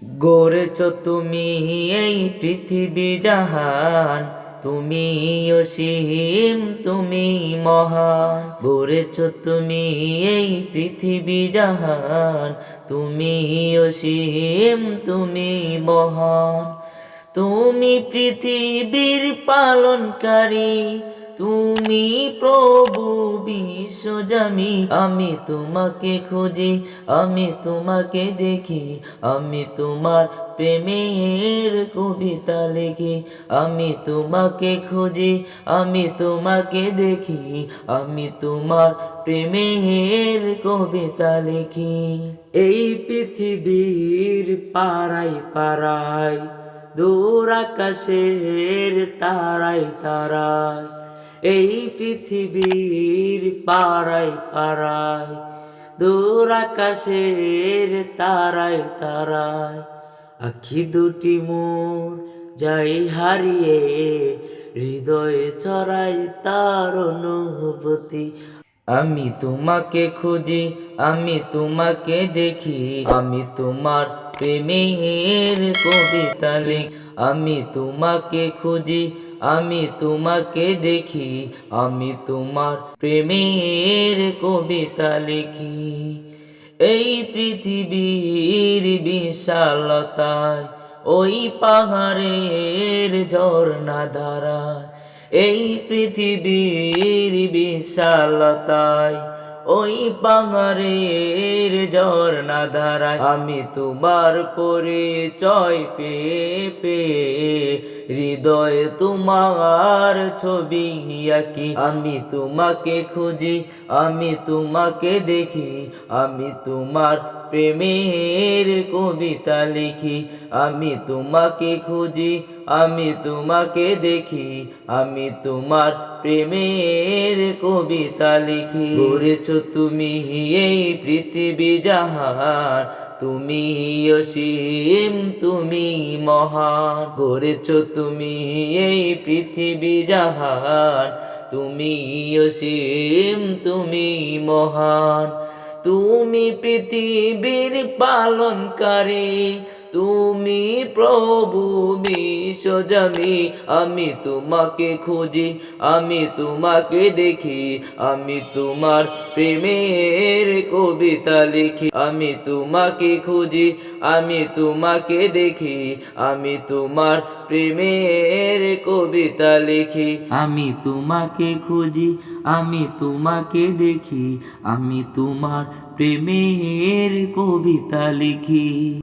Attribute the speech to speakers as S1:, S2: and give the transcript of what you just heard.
S1: গড়েছ তুমি এই পৃথিবী জাহান, তুমি অসীম তুমি মহান। গড়েছ তুমি এই পৃথিবী জাহান, তুমি অসীম তুমি মহান। তুমি পৃথিবীর পালনকারী, তুমি প্রভু বিশ্বজামি। আমি তোমাকে খুঁজি, আমি তোমাকে দেখি, আমি তোমার প্রেমের কবিতা লিখি। আমি তোমাকে খুঁজি, আমি তোমাকে দেখি, আমি তোমার প্রেমের কবিতা লিখি। এই পৃথিবীর পাড়ায় পাড়ায়, দূর আকাশের তারায় তারায়, এই পৃথিবীর পাড়ায় পাড়ায়, দূর আকাশের তারায় তারায়, আখি দুটি মোর যাই হারিয়ে, হৃদয়ে চড়াই তার অনুভূতি। আমি তোমাকে খুঁজি, আমি তোমাকে দেখি, আমি তোমার প্রেমের কবিতা লিখি। আমি তোমাকে খুঁজি, আমি তোমাকে দেখি, আমি তোমার প্রেমের কবিতা লিখি। এই পৃথিবীর বিশালতায়, ওই পাহাড়ের ঝর্ণা ধারায়, এই পৃথিবীর বিশালতায়, ওই পাহাড়ের ঝর্ণা ধারায়, আমি তোমার পরিচয় পেয়ে পেয়ে, হৃদয়ে তোমার ছবি আঁকি। আমি তোমাকে খুঁজি, আমি তোমাকে দেখি, আমি তোমার প্রেমের কবিতা লিখি। আমি তোমাকে খুঁজি, আমি তোমাকে দেখি, আমি তোমার প্রেমের কবিতা লিখি। গড়েছ তুমি এই পৃথিবী জাহান, তুমি অসীম তুমি মহান। গড়েছ তুমি এই পৃথিবী জাহান, তুমি অসীম তুমি মহান। তুমি পৃথিবীর পালনকারী, তুমি প্রভু বিশ্বজামি। আমি তোমাকে খুঁজি, আমি তোমাকে দেখি, আমি তোমার প্রেমের কবিতা লিখি। আমি তোমাকে খুঁজি, আমি তোমাকে দেখি, আমি তোমার প্রেমের কবিতা লিখি। আমি তোমাকে খুঁজি, আমি তোমাকে দেখি, আমি তোমার প্রেমের কবিতা লিখি।